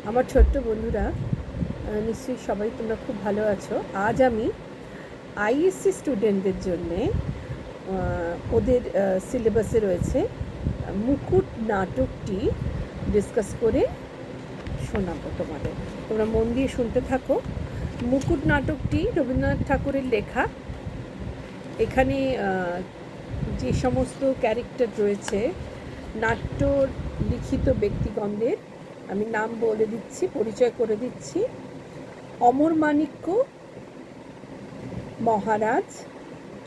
আমার ছোট্ট বন্ধুরা, নিশ্চয়ই সবাই তোমরা খুব ভালো আছো। আজ আমি আইএসসি স্টুডেন্টদের জন্যে ওদের সিলেবাসে রয়েছে মুকুট নাটকটি ডিসকাস করে শোনাবো তোমাদের। তোমরা মন দিয়ে শুনতে থাকো। মুকুট নাটকটি রবীন্দ্রনাথ ঠাকুরের লেখা। এখানে যে সমস্ত ক্যারেক্টার রয়েছে, নাট্য লিখিত ব্যক্তিগণদের আমি নাম বলে দিচ্ছি, পরিচয় করে দিচ্ছি। অমরমাণিক্য মহারাজ,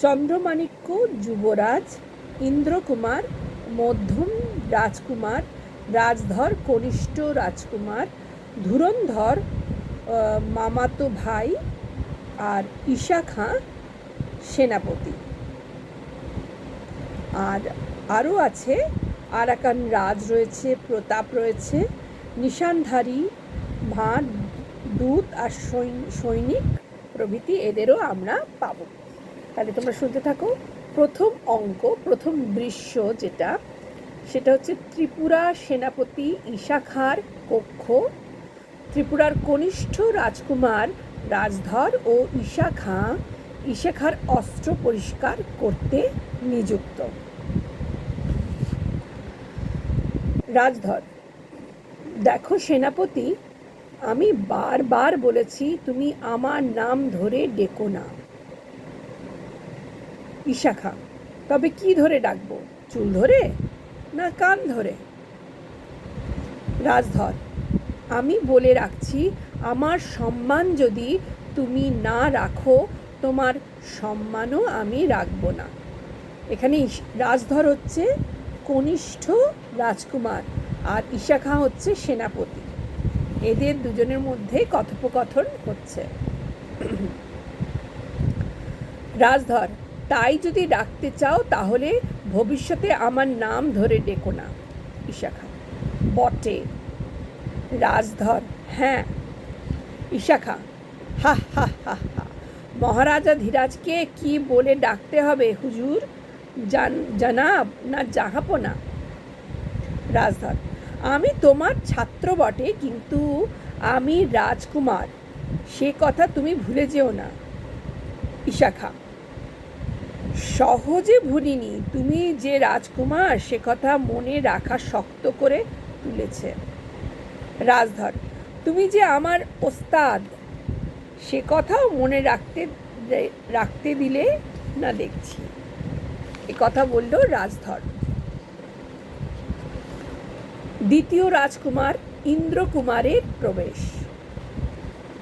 চন্দ্রমাণিক্য যুবরাজ, ইন্দ্রকুমার মধ্যম রাজকুমার, রাজধর কনিষ্ঠ রাজকুমার, ধুরন্ধর মামাতো ভাই, আর ঈশা খাঁ সেনাপতি। আর আরও আছে আরাকান রাজ রয়েছে, প্রতাপ রয়েছে, নিশানধারী ভাঁড়, দূত আর সৈনিক প্রভৃতি এদেরও আমরা পাবো। তাহলে তোমরা শুনতে থাকো। প্রথম অঙ্ক, প্রথম দৃশ্য সেটা হচ্ছে ত্রিপুরা সেনাপতি ঈশা খাঁর কক্ষ। ত্রিপুরার কনিষ্ঠ রাজকুমার রাজধর ও ঈশা খাঁর অস্ত্র পরিষ্কার করতে নিযুক্ত। রাজধর: দেখো সেনাপতি, আমি বারবার বলেছি তুমি আমার নাম ধরে ডেকো না। ঈশা খাঁ: তবে কি ধরে ডাকবো? চুল ধরে না কান ধরে? রাজধর: আমি বলে রাখছি, আমার সম্মান যদি তুমি না রাখো, তোমার সম্মানও আমি রাখবো না। এখানে রাজধর হচ্ছে কনিষ্ঠ রাজকুমার আর ঈশা খাঁ হচ্ছে সেনাপতি। এদের দুজনের মধ্যে কথোপকথন হচ্ছে। রাজধর: তাই যদি ডাকতে চাও তাহলে ভবিষ্যতে আমার নাম ধরে ডেকো না। ঈশা খাঁ: বটে। রাজধর: হ্যাঁ। ঈশা খাঁ: হা হা হা হা, মহারাজা ধীরাজকে কি বলে ডাকতে হবে হুজুর? জানাব না জাহাপনা? রাজধর: আমি তোমার ছাত্র বটে, কিন্তু আমি রাজকুমার, সে কথা তুমি ভুলে যেও না। ঈশা খাঁ: সহজে ভুলিনি, তুমি যে রাজকুমার সে কথা মনে রাখা শক্ত করে তুলেছে। রাজধর: তুমি যে আমার ওস্তাদ সে কথাও মনে রাখতে দিলে না দেখছি। এ কথা বলল রাজধর। দ্বিতীয় রাজকুমার ইন্দ্রকুমারের প্রবেশ।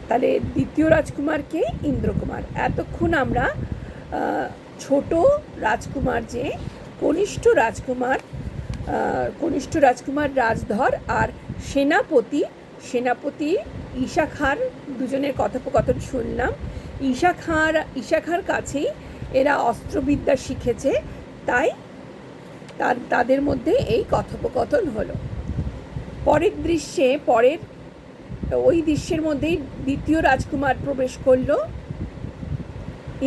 তাহলে দ্বিতীয় রাজকুমারকে ইন্দ্রকুমার। এতক্ষণ আমরা ছোট রাজকুমার যে কনিষ্ঠ রাজকুমার রাজধর আর সেনাপতি ঈশা খাঁর দুজনের কথোপকথন শুনলাম। ঈশা খাঁর কাছেই এরা অস্ত্রবিদ্যা শিখেছে, তাই তাদের মধ্যে এই কথোপকথন হলো। ওই দৃশ্যের মধ্যেই দ্বিতীয় রাজকুমার প্রবেশ করল,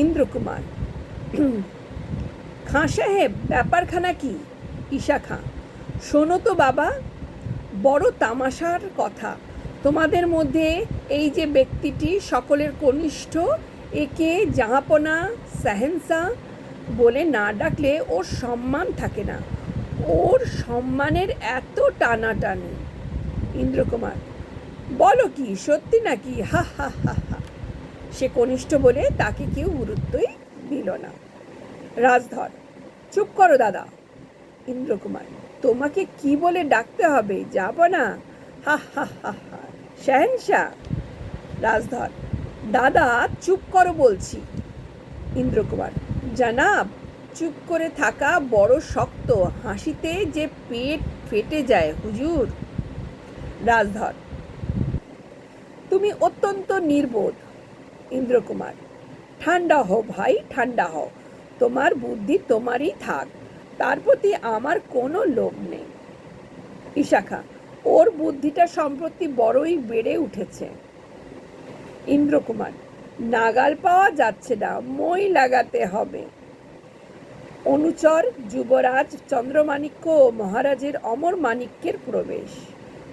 ইন্দ্রকুমার। খাঁ সাহেব, ব্যাপারখানা কি? ঈশা খাঁ: শোনো তো বাবা, বড় তামাশার কথা। তোমাদের মধ্যে এই যে ব্যক্তিটি সকলের কনিষ্ঠ, একে জাহাপনা শাহেনশাহ বলে না ডাকলে ওর সম্মান থাকে না। ওর সম্মানের এত টানাটানি। ইন্দ্রকুমার: বলো কি, সত্যি নাকি? হা হা হা হা। সে কনিষ্ঠ বলে তাকে কেউ গুরুত্বই দিল না। রাজধর: চুপ করো দাদা। ইন্দ্রকুমার: তোমাকে কি বলে ডাকতে হবে? যাব না? হা হা হা হা। শাহেনশাহ। রাজধর: দাদা চুপ করো বলছি। ইন্দ্রকুমার: জানাব, চুপ করে থাকা বড় শক্ত, হাসিতে যে পেট ফেটে যায় হুজুর। রাজধর: তুমি অত্যন্ত নির্বোধ। ইন্দ্রকুমার: ঠান্ডা হও ভাই, ঠান্ডা হও। তোমার বুদ্ধি তোমারই থাক, তার প্রতি আমার কোনো লোভ নেই। ঈশা খাঁ: ওর বুদ্ধিটা সম্প্রতি বড়ই বেড়ে উঠেছে। ইন্দ্রকুমার: নাগাল পাওয়া যাচ্ছে না, মই লাগাতে হবে। অনুচর যুবরাজ চন্দ্রমাণিক্য ও মহারাজের অমরমাণিক্যের প্রবেশ।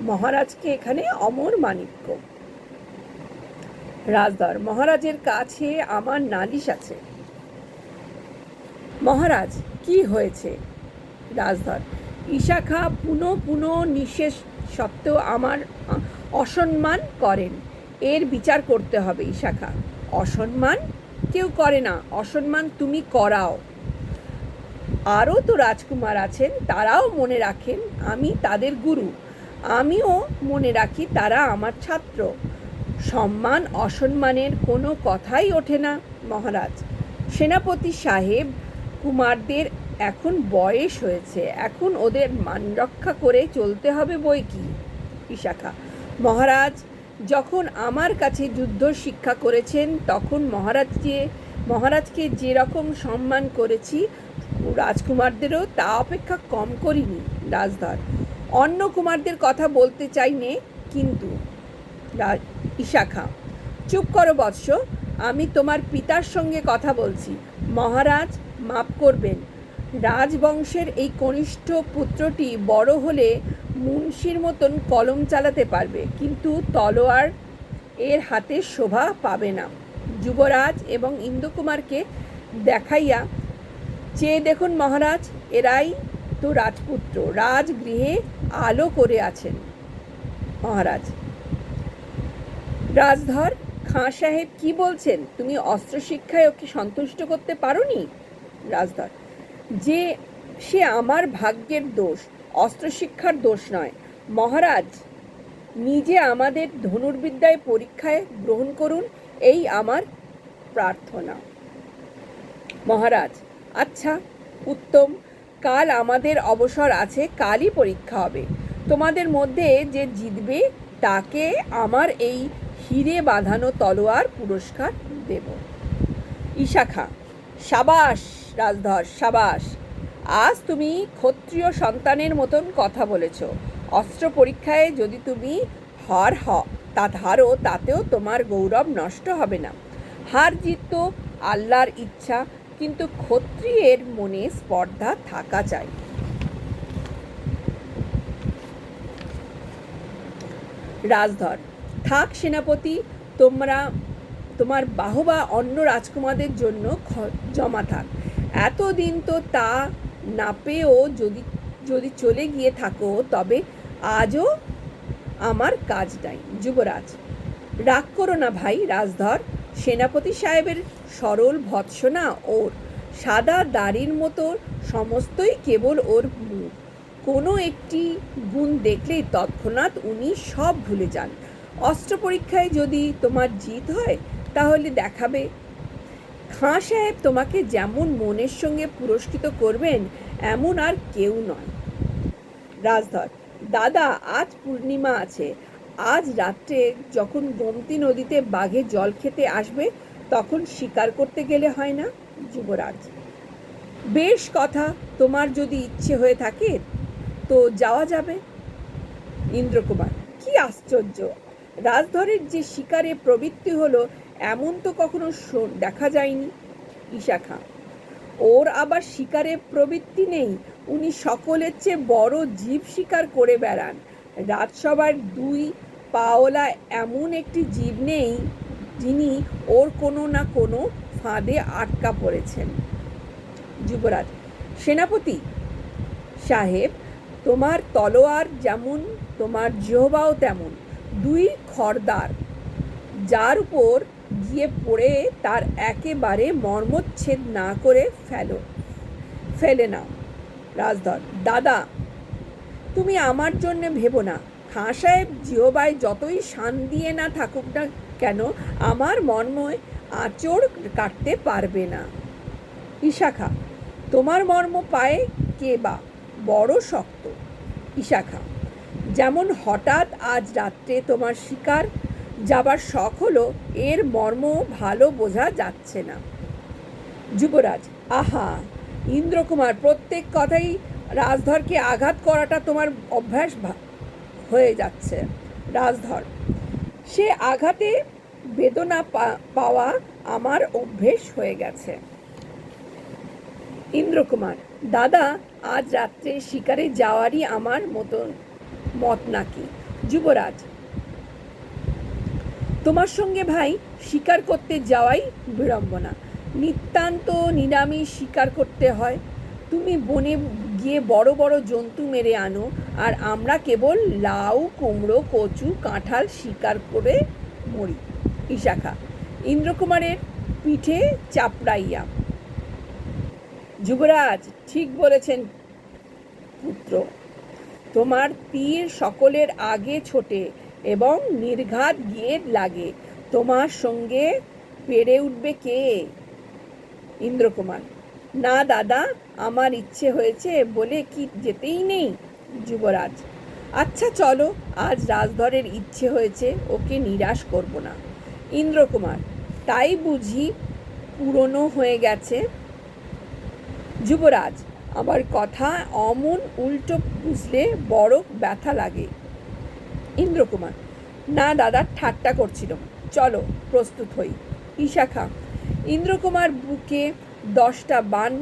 মহারাজকে এখানে অমর মাণিক্য। রাজধর, মহারাজের কাছে আমার নালিশ আছে। মহারাজ, কি হয়েছে? রাজধর, ঈশাখা পুনঃ নিঃশেষ সত্ত্বেও আমার অসম্মান করেন, এর বিচার করতে হবে। ঈশাখা, অসম্মান কেউ করে না, অসম্মান তুমি করাও। আরও তো রাজকুমার আছেন, তারাও মনে রাখেন আমি তাদের গুরু, আমিও মনে রাখি তারা আমার ছাত্র। সম্মান অসম্মানের কোনো কথাই ওঠে না মহারাজ। সেনাপতি সাহেব, কুমারদের এখন বয়স হয়েছে, এখন ওদের মান রক্ষা করে চলতে হবে বই কি। ঈশাখা, মহারাজ যখন আমার কাছে যুদ্ধ শিক্ষা করেছেন তখন মহারাজকে যেরকম সম্মান করেছি রাজকুমারদেরও তা অপেক্ষা কম করিনি। রাজধর, অন্য কুমারদের কথা বলতে চাই নে, কিন্তু। ঈশাখা, চুপ করো বৎস, আমি তোমার পিতার সঙ্গে কথা বলছি। মহারাজ মাপ করবেন, রাজবংশের এই কনিষ্ঠ পুত্রটি বড় হলে মুন্সির মতন কলম চালাতে পারবে, কিন্তু তলোয়ার এর হাতে শোভা পাবে না। যুবরাজ এবং ইন্দ্রকুমারকে দেখাইয়া চেয়ে দেখুন মহারাজ, এরাই তো রাজপুত্র, রাজগৃহে আলো করে আছেন। মহারাজ। রাজধর, খাঁ সাহেব কি বলছেন? তুমি অস্ত্র শিক্ষায় ওকে সন্তুষ্ট করতে পারোনি? রাজধর, যে সে আমার ভাগ্যের দোষ, অস্ত্র শিক্ষার দোষ নয়। মহারাজ নিজে আমাদের ধনুর্বিদ্যায় পরীক্ষায় গ্রহণ করুন, এই আমার প্রার্থনা। মহারাজ, আচ্ছা, উত্তম, কাল আমাদের অবসর আছে, কালই পরীক্ষা হবে। তোমাদের মধ্যে যে জিতবে তাকে আমার এই হিরে বাঁধানো তলোয়ার পুরস্কার দেব। ঈশাখা, সাবাস রাজধর, সাবাস, আজ তুমি ক্ষত্রিয় সন্তানের মতন কথা বলেছ। অস্ত্র পরীক্ষায় যদি তুমি হারো তাতেও তোমার গৌরব নষ্ট হবে না। হার জিত তো আল্লাহর ইচ্ছা, কিন্তু ক্ষত্রিয়ের মনে স্পর্ধা থাকা চাই। রাজধর, থাক সেনাপতি, তোমার বাহবা অন্য রাজকুমারদের জন্য জমা থাক। এতদিন তো তা না পেয়েও যদি চলে গিয়ে থাকো তবে আজও আমার কাজ নাই। যুবরাজ, রাগ করো না ভাই। রাজধর, সেনাপতি সাহেবের সরল ভৎসনা, ওর সাদা দাড়ির মতো সমস্তই কেবল ওর মুখ, কোনো একটি গুণ দেখলেই তৎক্ষণাৎ উনি সব ভুলে যান। অস্ত্র পরীক্ষায় যদি তোমার জিত হয় তাহলে দেখাবে। খাঁ সাহেব তোমাকে যেমন মনের সঙ্গে পুরস্কৃত করবেন এমন আর কেউ নয়। রাজধর, দাদা, আজ পূর্ণিমা আছে, আজ রাত্রে যখন গোমতী নদীতে বাঘে জল খেতে আসবে তখন শিকার করতে গেলে হয় না? যুবরাজ, বেশ কথা, তোমার যদি ইচ্ছে হয়ে থাকে তো যাওয়া যাবে। ইন্দ্রকুমার, কি আশ্চর্য, রাজধরের যে শিকারে প্রবৃত্তি হলো এমন তো কখনো দেখা যায়নি। ঈশাখা, ওর আবার শিকারে প্রবৃত্তি নেই, উনি সকলের চেয়ে বড় জীব শিকার করে বেড়ান। রাজসভার 2 পাওলা এমন একটি জীব নেই যিনি ওর কোনো না কোনো ফাঁদে আটকা পড়েছেন। যুবরাজ, সেনাপতি সাহেব, তোমার তলোয়ার যেমন তোমার জিহ্বাও তেমন, 2 খড়দার, যার উপর গিয়ে পড়ে তার একেবারে মর্মচ্ছেদ না করে ফেলে নাও। রাজধর, দাদা, তুমি আমার জন্য ভেবো না। খাঁ সাহেব জিহ্বায় যতই শান দিয়ে না থাকুক না কেন, আমার মর্ময় আঁচড় কাটতে পারবে না। ঈশাখা, তোমার মর্ম পায়ে কে বা, বড় শক্ত। ঈশাখা, যেমন হঠাৎ আজ রাত্রে তোমার শিকার যাবার শখ হলো, এর মর্ম ভালো বোঝা যাচ্ছে না। যুবরাজ, আহা ইন্দ্রকুমার, প্রত্যেক কথাই রাজধরকে আঘাত করাটা তোমার অভ্যাস হয়ে যাচ্ছে। রাজধর, সে আঘাতে বেদনা পাওয়া আমার অভ্যেস হয়ে গেছে। ইন্দ্রকুমার, দাদা, আজ রাত্রে শিকারে যাওয়ারই আমার মত নাকি? যুবরাজ, তোমার সঙ্গে ভাই শিকার করতে যাওয়াই বিড়ম্বনা। নিতান্ত নিরামিষ শিকার করতে হয়। তুমি বনে গিয়ে বড় বড় জন্তু মেরে আনো, আর আমরা কেবল লাউ, কুমড়ো, কচু, কাঁঠাল শিকার করে মরি। ইশাখা ইন্দ্রকুমারের পিঠে চাপড়াইয়া। যুবরাজ, ঠিক বলেছেন পুত্র। তোমার তীর সকলের আগে ছোটে এবং নির্ঘাত গিয়ে লাগে। তোমার সঙ্গে পেরে উঠবে কে? ইন্দ্রকুমার, না দাদা, আমার ইচ্ছে হয়েছে বলে কি যেতেই নেই? যুবরাজ, আচ্ছা চলো, আজ রাজধরের ইচ্ছে হয়েছে, ওকে নিরাশ করব না। ইন্দ্রকুমার, তাই বুঝি পুরনো হয়ে গেছে? যুবরাজ, আমার কথা অমন উল্টো বুঝলে বড় ব্যথা লাগে। ইন্দ্রকুমার, না দাদা, ঠাট্টা করছিল, চলো প্রস্তুত হই। ইশাখা ইন্দ্রকুমার বুকে 10টা বাণ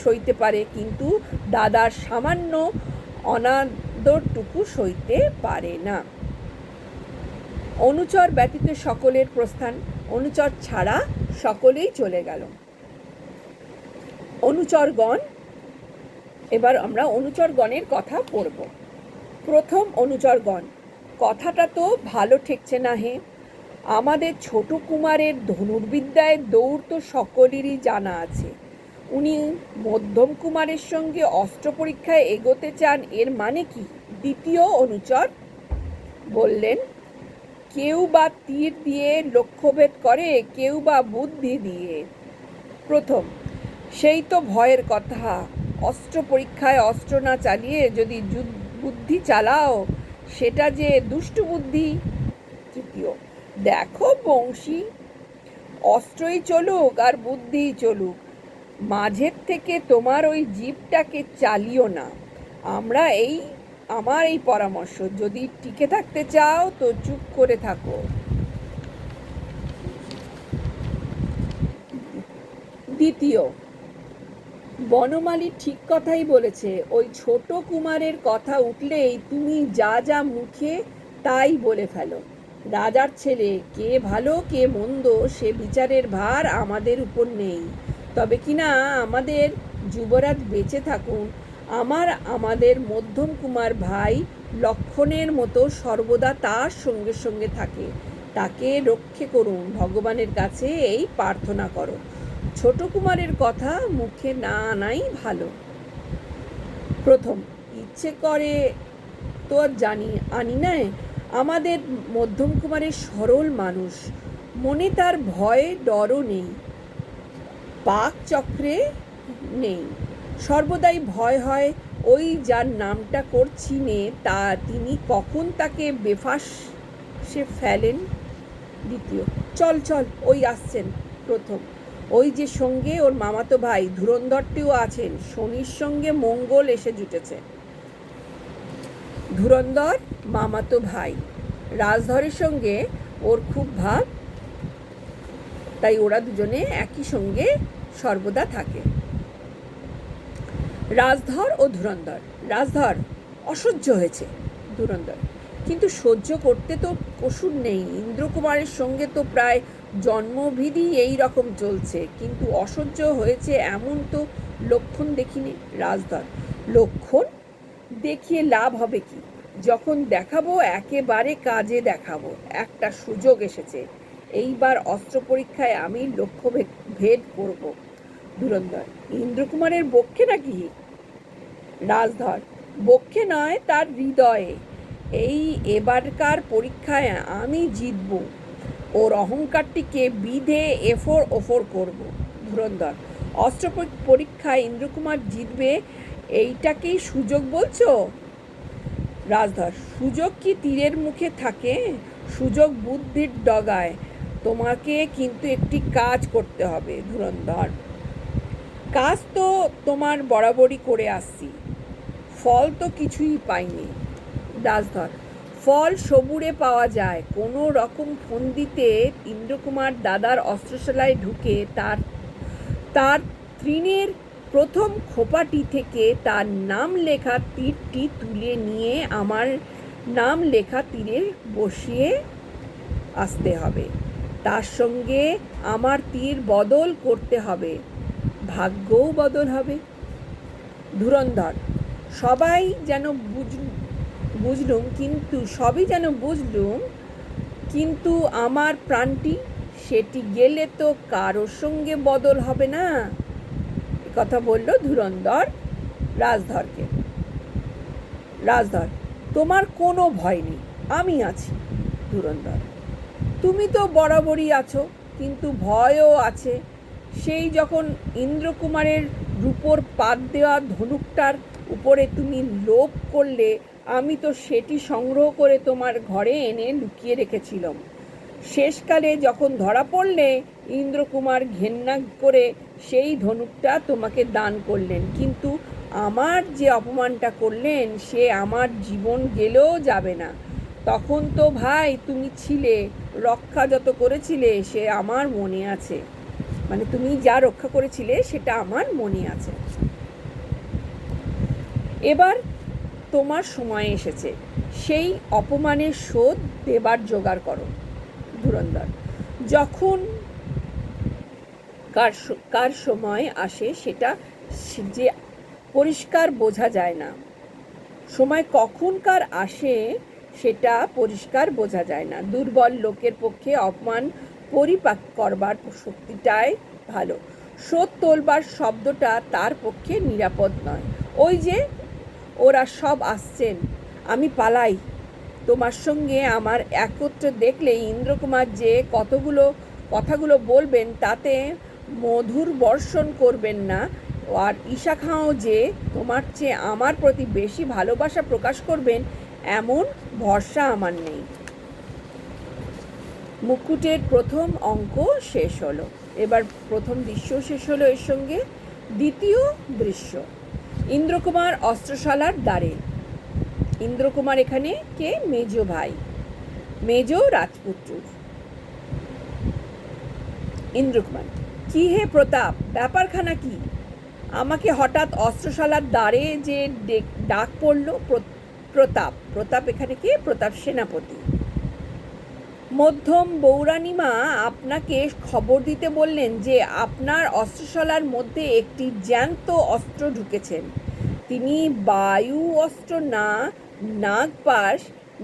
সইতে পারে, কিন্তু দাদার সামান্য অনাদরটুকু সইতে পারে না। অনুচর ব্যতীত সকলের প্রস্থান। অনুচর ছাড়া সকলেই চলে গেল। অনুচরগণ, এবার আমরা অনুচরগণের কথা পড়ব। প্রথম অনুচরগণ, কথাটা তো ভালো ঠেকছে না হে। আমাদের ছোট কুমারের ধনুর্বিদ্যায় দৌড় তো সকলেরই জানা আছে। উনি মধ্যম কুমারের সঙ্গে অস্ত্র পরীক্ষায় এগোতে চান, এর মানে কি? দ্বিতীয় অনুচর বললেন, কেউ বা তীর দিয়ে লক্ষ্যভেদ করে, কেউ বা বুদ্ধি দিয়ে। প্রথম, সেই তো ভয়ের কথা। অস্ত্র পরীক্ষায় অস্ত্র না চালিয়ে যদি বুদ্ধি চালাও, সেটা যে দুষ্টু বুদ্ধি। তৃতীয়, দেখো বংশী, অস্ত্রই চলুক আর বুদ্ধিই চলুক, মাঝের থেকে তোমার ওই জিভটাকে চালিও না। আমার এই পরামর্শ, যদি টিকে থাকতে চাও তো চুপ করে থাকো। দ্বিতীয়, বনমালী ঠিক কথাই বলেছে। ওই ছোট কুমারের কথা উঠলেই তুমি যা যা মুখে তাই বলে ফেলো। রাজার ছেলে, কে ভালো কে মন্দ সে বিচারের ভার আমাদের উপর নেই। তবে কিনা আমাদের যুবরাজ বেঁচে থাকুন, আমাদের মধ্যম কুমার ভাই লক্ষণের মতো সর্বদা তার সঙ্গে সঙ্গে থাকে। তাকে রক্ষে করুন, ভগবানের কাছে এই প্রার্থনা করো। ছোট কুমারের কথা মুখে না আনাই ভালো। প্রথম, ইচ্ছে করে তো আর আনি না। আমাদের মধ্যম কুমারের সরল মানুষ, মনে তার ভয় ডরও নেই, পাক চক্রে নেই। সর্বদাই ভয় হয় ওই যার নামটা করছি নে, তিনি কখন তাকে বেফাঁসে ফেলেন। দ্বিতীয়, চল চল, ওই আসছেন। প্রথম, ওই যে সঙ্গে ওর মামাতো ভাই ধুরন্ধরটিও আছেন। শনির সঙ্গে মঙ্গল এসে জুটেছে। ধুরন্ধর মামাতো ভাই, রাজধরের সঙ্গে ওর খুব ভাব, তাই ওরা দুজনে একই সঙ্গে সর্বদা থাকে। রাজধর ও ধুরন্ধর। রাজধর, অসহ্য হয়েছে। ধুরন্ধর, কিন্তু সহ্য করতে তো কসুর নেই। ইন্দ্রকুমারের সঙ্গে তো প্রায় জন্মভিধি এই রকম চলছে, কিন্তু অসহ্য হয়েছে এমন তো লক্ষণ দেখিনি। রাজধর, লক্ষণ দেখিয়ে লাভ হবে কি? যখন দেখাবো একেবারে কাজে দেখাবো। একটা সুযোগ এসেছে, এইবার অস্ত্র পরীক্ষায় আমি লক্ষ্য ভেদ করব। ধুরন্ধর, ইন্দ্রকুমারের বক্ষে নাকি? রাজধর, বক্ষে নয়, তার হৃদয়ে। এবারকার পরীক্ষায় আমি জিতব, ওর অহংকারটিকে বিধে এফোর ওফোর করব। ধুরন্ধর, অস্ত্র পরীক্ষায় ইন্দ্রকুমার জিতবে, এইটাকেই সুযোগ বলছো? রাজধর, সুযোগ কি তীরের মুখে থাকে? সুযোগ বুদ্ধির ডগায়। তোমাকে কিন্তু একটি কাজ করতে হবে। ধুরন্ধর, কাজ তো তোমার বরাবরই করে আসছি, ফল তো কিছুই পাইনি। রাজধর, ফল সবুরে পাওয়া যায়। কোনো রকম ফন্দিতে ইন্দ্রকুমার দাদার অস্ত্রশালায় ঢুকে তার তৃণের প্রথম খোপাটি থেকে তার নাম লেখা তীরটি তুলে নিয়ে আমার নাম লেখা তীরে বসিয়ে আসতে হবে। তার সঙ্গে আমার তীর বদল করতে হবে, ভাগ্যও বদল হবে। ধুরন্ধর: সবাই যেন বুঝলুম, কিন্তু সবই যেন বুঝলুম, কিন্তু আমার প্রাণটি, সেটি গেলে তো কারোর সঙ্গে বদল হবে না। কথা বলল ধুরন্ধর রাজধরকে। রাজধর: তোমার কোনো ভয় নেই, আমি আছি। ধুরন্ধর: তুমি তো বরাবরই আছো, কিন্তু ভয়ও আছে। সেই যখন ইন্দ্রকুমারের রূপোর পাত দেওয়া ধনুকটার উপরে তুমি লোভ করলে, আমি তো সেটি সংগ্রহ করে তোমার ঘরে এনে লুকিয়ে রেখেছিলাম। শেষকালে যখন ধরা পড়লে, ইন্দ্রকুমার ঘেন্না করে সেই ধনুকটা তোমাকে দান করলেন, কিন্তু আমার যে অপমানটা করলেন, সে আমার জীবন গেলেও যাবে না। তখন তো ভাই তুমি ছিলে, রক্ষা যত করেছিলে সে আমার মনে আছে। মানে তুমি যা রক্ষা করেছিলে সেটা আমার মনে আছে। এবার তোমার সময় এসেছে, সেই অপমানের শোধ দেবার জোগাড় করো। ধুরন্ধর: যখন কার সময় আসে সেটা যে পরিষ্কার বোঝা যায় না। সময় কখনকার আসে সেটা পরিষ্কার বোঝা যায় না। দুর্বল লোকের পক্ষে অপমান পরিপাক করবার শক্তিটাই ভালো। শোধ তোলবার শব্দটা তার পক্ষে নিরাপদ নয়। ওই যে ওরা সব আসছেন, আমি পালাই। তোমার সঙ্গে আমার একত্রে দেখলে ইন্দ্রকুমার যে কথাগুলো বলবেন, তাতে মধুর বর্ষণ করবেন না। আর ঈশা খাঁও যে তোমার চেয়ে আমার প্রতি বেশি ভালোবাসা প্রকাশ করবেন, এমন ভরসা আমার নেই। মুকুটের প্রথম অঙ্ক শেষ হলো। এবার প্রথম দৃশ্য শেষ হলো, এর সঙ্গে দ্বিতীয় দৃশ্য। ইন্দ্রকুমার অস্ত্রশালার দ্বারে। ইন্দ্রকুমার এখানে কে? মেজ ভাই, মেজ রাজপুত্র। ইন্দ্রকুমার: কি হে প্রতাপ, ব্যাপারখানা কি? আমাকে হঠাৎ অস্ত্রশালার দ্বারে যে ডাক পড়ল? প্রতাপ এখানে কে? প্রতাপ সেনাপতি। মধ্যম বৌরানীমা আপনাকে খবর দিতে বললেন যে আপনার অস্ত্রশালার মধ্যে একটি জ্যান্ত অস্ত্র ঢুকেছেন। তিনি বায়ু অস্ত্র না নাগপাশ,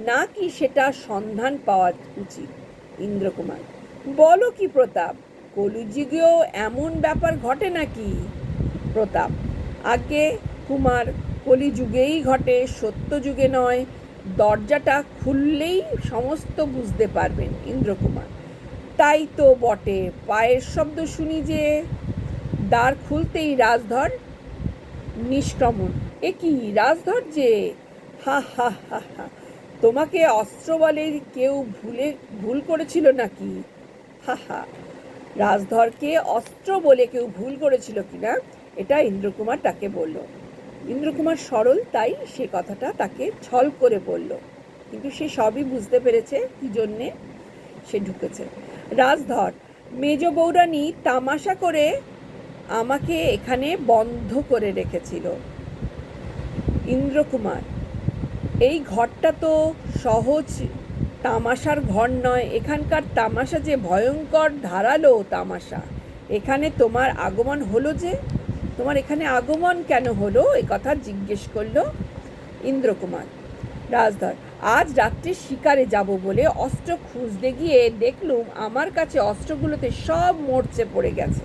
না কি সেটা সন্ধান পাওয়া উচিত। ইন্দ্রকুমার: বলো কি প্রতাপ, কলিযুগেও এমন ব্যাপার ঘটে নাকি? প্রতাপ: আগে কুমার, কলিযুগেই ঘটে, সত্যযুগে নয়। দরজাটা খুললেই সমস্ত বুঝতে পারবেন। ইন্দ্রকুমার: তাই তো বটে, পায়ের শব্দ শুনি যে। দ্বার খুলতেই রাজধর নিষ্ক্রমণ। এ কি রাজধর যে? হা হা হা হা, তোমাকে অস্ত্র বলে কেউ ভুল করেছিল নাকি? হা হা। রাজধরকে অস্ত্র বলে কেউ ভুল করেছিল কিনা, এটা ইন্দ্রকুমার তাকে বলল। ইন্দ্রকুমার সরল, তাই সে কথাটা তাকে ছল করে বলল, কিন্তু সে সবই বুঝতে পেরেছে কি জন্যে সে ঢুকেছে। রাজধর: মেজ বৌরানী তামাশা করে আমাকে এখানে বন্ধ করে রেখেছিল। ইন্দ্রকুমার: এই ঘরটা তো সহজ তামাশার ঘর নয়, এখানকার তামাশা যে ভয়ঙ্কর ধারালো তামাশা। এখানে তোমার আগমন হলো যে? তোমার এখানে আগমন কেন হলো, এ কথা জিজ্ঞেস করল ইন্দ্রকুমার। রাজধর: আজ রাত্রে শিকারে যাব বলে অস্ত্র খুঁজতে গিয়ে দেখলুম আমার কাছে অস্ত্রগুলোতে সব মরচে পড়ে গেছে।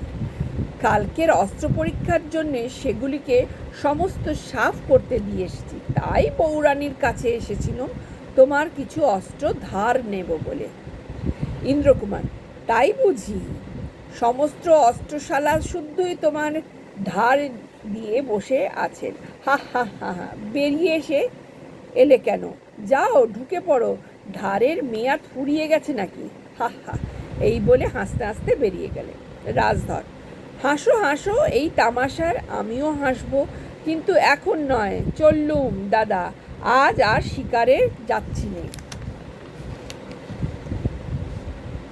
কালকের অস্ত্র পরীক্ষার জন্যে সেগুলিকে সমস্ত সাফ করতে দিয়ে এসেছি। তাই বৌরানীর কাছে এসেছিলাম তোমার কিছু অস্ত্র ধার নেব বলে। ইন্দ্রকুমার: তাই বুঝি? সমস্ত অস্ত্রশালা শুদ্ধই তোমার ধার দিয়ে বসে আছেন। হা হা হা হা, বেরিয়ে এলে কেন? যাও ঢুকে পড়ো, ধারের মেয়াদ ফুরিয়ে গেছে নাকি? হা হা। এই বলে হাসতে হাসতে বেরিয়ে গেলে। রাজধর: হাসো হাসো, এই তামাশার আমিও হাসবো, কিন্তু এখন নয়, চললুম দাদা, আজ আর শিকারে যাচ্ছি নে।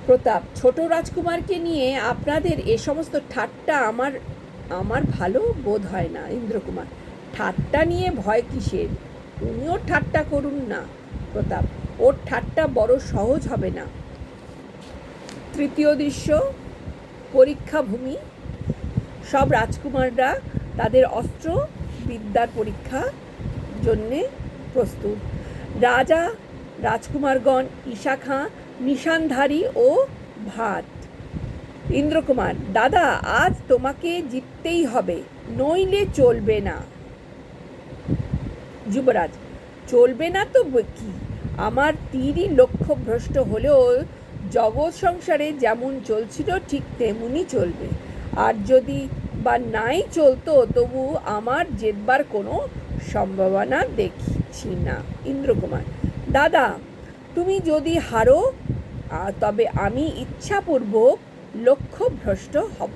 প্রতাপ: ছোট রাজকুমারকে নিয়ে আপনাদের এ সমস্ত ঠাট্টা আমার ভালো বোধ হয় না। ইন্দ্রকুমার: ঠাট্টা নিয়ে ভয় কিসের? তুমিও ঠাট্টা করুন না। প্রতাপ, ওর ঠাট্টা বড় সহজ হবে না। তৃতীয় দৃশ্য, পরীক্ষা ভূমি। সব রাজকুমাররা তাদের অস্ত্র বিদ্যার পরীক্ষা জন্যে প্রস্তুত। রাজা রাজকুমারগণ ঈশা খাঁ নিশানধারী ও ভাত। ইন্দ্রকুমার, দাদা আজ তোমাকে জিততেই হবে, নইলে চলবে না। যুবরাজ, চলবে না তো কি, আমার তীরই লক্ষ্যভ্রষ্ট হলেও জগৎ সংসারে যেমন চলছিল ঠিক তেমনি চলবে, আর যদি বা নাই চলতো তবু আমার জেতবার কোনো সম্ভাবনা দেখছি না। ইন্দ্রকুমার, দাদা তুমি যদি হারো তবে আমি ইচ্ছাপূর্বক লক্ষ্যভ্রষ্ট হব।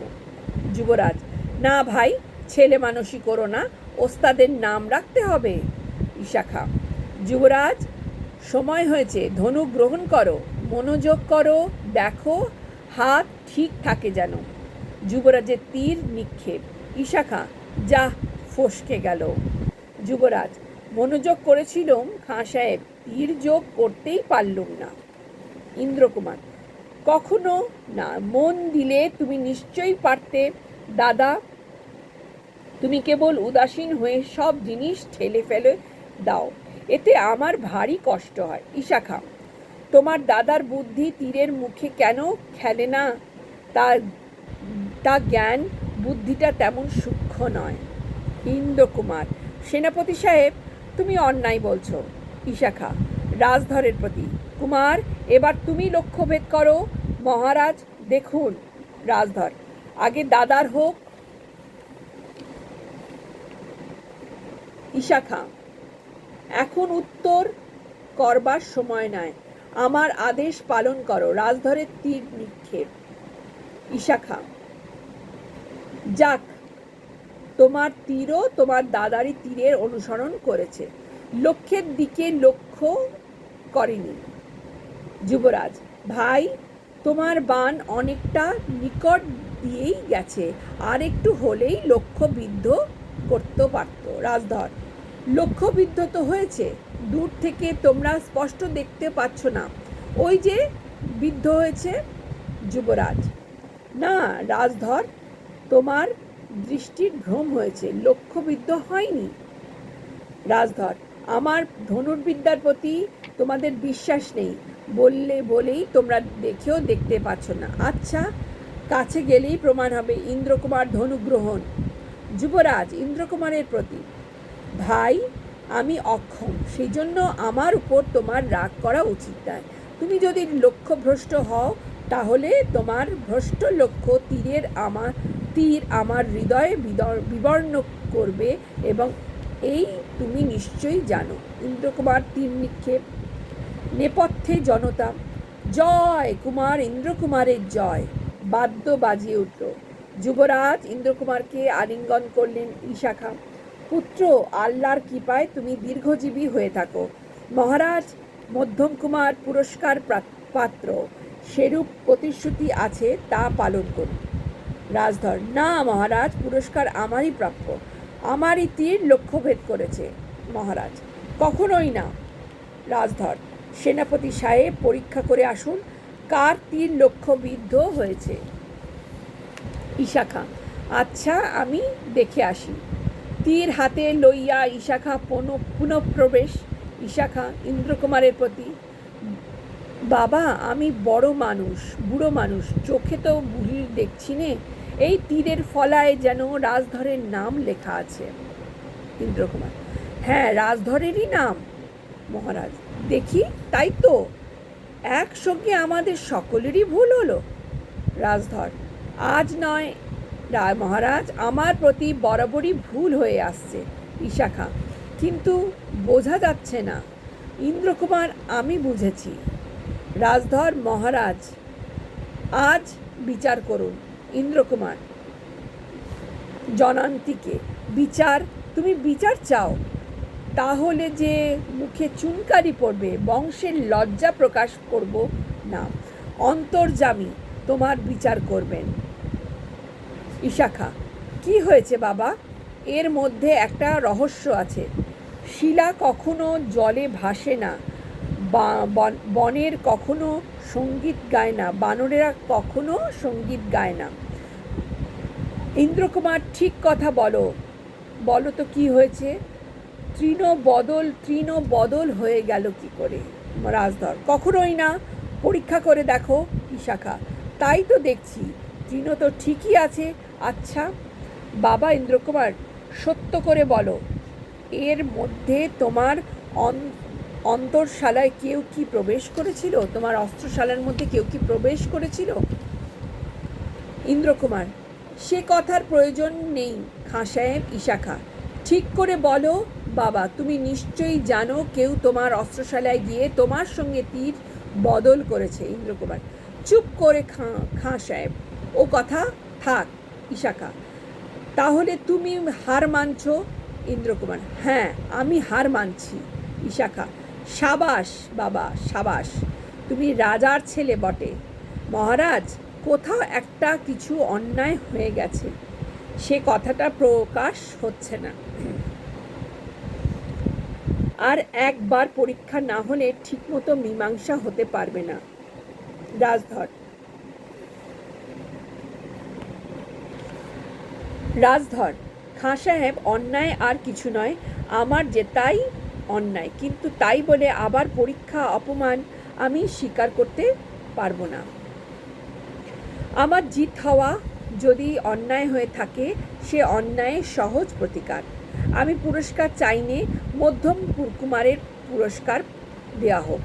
যুবরাজ, না ভাই, ছেলে মানুষই করো না, ওস্তাদের নাম রাখতে হবে। ঈশা খাঁ, যুবরাজ সময় হয়েছে, ধনুক গ্রহণ করো, মনোযোগ করো, দেখো হাত ঠিক থাকে যেন। যুবরাজের তীর নিক্ষেপ। ঈশা খাঁ, যা ফসকে গেল। যুবরাজ, মনোযোগ করেছিলাম খাঁ সাহেব, তীর যোগ করতেই পারলুম না। ইন্দ্রকুমার, কখনো না, মন দিলে তুমি নিশ্চয়ই পারতে দাদা, তুমি কেবল উদাসীন হয়ে সব জিনিস ঠেলে ফেলে দাও, এতে আমার ভারী কষ্ট হয়। ঈশা খাঁ, তোমার দাদার বুদ্ধি তীরের মুখে কেন খেলে না, তা জ্ঞান বুদ্ধিটা তেমন সূক্ষ্ম নয়। ইন্দ্রকুমার, সেনাপতি সাহেব তুমি অন্যায় বলছো। ঈশা খাঁ রাজধরের প্রতি, কুমার এবার তুমি লক্ষ্যভেদ করো। মহারাজ দেখুন। রাজধর, আগে দাদার হোক। ঈশা খাঁ, এখন উত্তর করবার সময় নয়, আমার আদেশ পালন করো। রাজধরের তীর নিক্ষেপ। ঈশা খাঁ, যাক, তোমার তীরও তোমার দাদারই তীরের অনুসরণ করেছে, লক্ষ্যের দিকে লক্ষ্য করেনি। যুবরাজ, ভাই তোমার বাণ অনেকটা নিকট দিয়েই গেছে, আর একটু হলেই লক্ষ্যবিদ্ধ করতে পারত। রাজধর, লক্ষ্যবিদ্ধ তো হয়েছে, দূর থেকে তোমরা স্পষ্ট দেখতে পাচ্ছ না, ওই যে বিদ্ধ হয়েছে। যুবরাজ, না রাজধর, তোমার দৃষ্টির ভ্রম হয়েছে, লক্ষ্যবিদ্ধ হয়নি। রাজধর, আমার ধনুর্বিদ্যার প্রতি তোমাদের বিশ্বাস নেই বলেই তোমরা দেখেও দেখতে পাচ্ছ না। আচ্ছা, কাছে গেলেই প্রমাণ হবে। ইন্দ্রকুমার ধনুগ্রহণ। যুবরাজ ইন্দ্রকুমারের প্রতি, ভাই আমি অক্ষম, সেই জন্য আমার উপর তোমার রাগ করা উচিত নয়। তুমি যদি লক্ষ্যভ্রষ্ট হও তাহলে তোমার ভ্রষ্ট লক্ষ্য তীর আমার হৃদয়ে বিবর্ণ করবে, এবং এই তুমি নিশ্চয়ই জানো। ইন্দ্রকুমার তীর নিক্ষেপ। নেপথ্যে জনতা, জয় কুমার ইন্দ্রকুমারের জয়, বাদ্য বাজিয়ে উঠল। যুবরাজ ইন্দ্রকুমারকে আলিঙ্গন করলেন। ঈশা খাঁ, পুত্র, আল্লাহর কৃপায় তুমি দীর্ঘজীবী হয়ে থাকো। মহারাজ মধ্যম কুমার পুরস্কার পাত্র, সেরূপ প্রতিশ্রুতি আছে, তা পালন করুন। রাজধর, না মহারাজ, পুরস্কার আমারই প্রাপ্য, আমারই তীর লক্ষ্যভেদ করেছে। মহারাজ, কখনোই না। রাজধর, সেনাপতি সাহেব পরীক্ষা করে আসুন কার তীর লক্ষ্যবিদ্ধ হয়েছে। ঈশা খাঁ, আচ্ছা আমি দেখে আসি। তীর হাতে লইয়া ঈশা খাঁ পুনঃপ্রবেশ। ঈশা খাঁ ইন্দ্রকুমারের প্রতি, বাবা আমি বুড়ো মানুষ, চোখে তো বুড়ির দেখছি নে, এই তীরের ফলায় যেন রাজধরের নাম লেখা আছে। ইন্দ্রকুমার, হ্যাঁ রাজধরেরই নাম। মহারাজ, দেখি তাই তো, একসঙ্গে আমাদের সকলেরই ভুল হলো। রাজধর, আজ নয় মহারাজ, আমার প্রতি বরাবরই ভুল হয়ে আসছে। ঈশা খাঁ, কিন্তু বোঝা যাচ্ছে না। ইন্দ্রকুমার, আমি বুঝেছি। রাজধর, মহারাজ আজ বিচার করুন। ইন্দ্রকুমার জনান্তিকে, বিচার? তুমি বিচার চাও? তাহলে যে মুখে চুনকারি পড়বে, বংশের লজ্জা প্রকাশ করব না। অন্তর্যামী তোমার বিচার করবেন। ঈশা খাঁ, কি হয়েছে বাবা? এর মধ্যে একটা রহস্য আছে। শিলা কখনো জলে ভাসে না, বনের কখনো সঙ্গীত গায় না, বানরেরা কখনো সঙ্গীত গায় না। ইন্দ্রকুমার, ঠিক কথা বলো, বলো তো কি হয়েছে? তৃণ বদল হয়ে গেল কি করে? রাজধর, কখনোই না, পরীক্ষা করে দেখো বিশাখা। তাই তো দেখছি, তৃণ তো ঠিকই আছে। আচ্ছা বাবা ইন্দ্রকুমার, সত্য করে বলো, এর মধ্যে তোমার অন্তরশালায় কেউ কি প্রবেশ করেছিল? তোমার অস্ত্রশালার মধ্যে কেউ কি প্রবেশ করেছিল? ইন্দ্রকুমার, সে কথার প্রয়োজন নেই খাঁ সাহেব। ইশাখা, ঠিক করে বলো বাবা, তুমি নিশ্চয়ই জানো কেউ তোমার অস্ত্রশালায় গিয়ে তোমার সঙ্গে তীর বদল করেছে। ইন্দ্রকুমার, চুপ করে খাঁ সাহেব, ও কথা থাক। ইশাখা, তাহলে তুমি হার মানছ? ইন্দ্রকুমার, হ্যাঁ, আমি হার মানছি। ইশাখা, সাবাস বাবা, সাবাস, তুমি রাজার ছেলে বটে। মহারাজ, কোথাও একটা কিছু অন্যায় হয়ে গেছে, সে কথাটা প্রকাশ হচ্ছে না। আর একবার পরীক্ষা না হলে ঠিকমতো মীমাংসা হতে পারবে না। রাজধর, খাঁ সাহেব, অন্যায় আর কিছু নয়, আমার যেটাই অন্যায়, কিন্তু তাই বলে আবার পরীক্ষা অপমান আমি স্বীকার করতে পারবো না। আমার জিত হওয়া যদি অন্যায় হয়ে থাকে, সে অন্যায়ের সহজ প্রতিকার। আমি পুরস্কার চাইনে, মধ্যম কুমারের পুরস্কার দেওয়া হোক।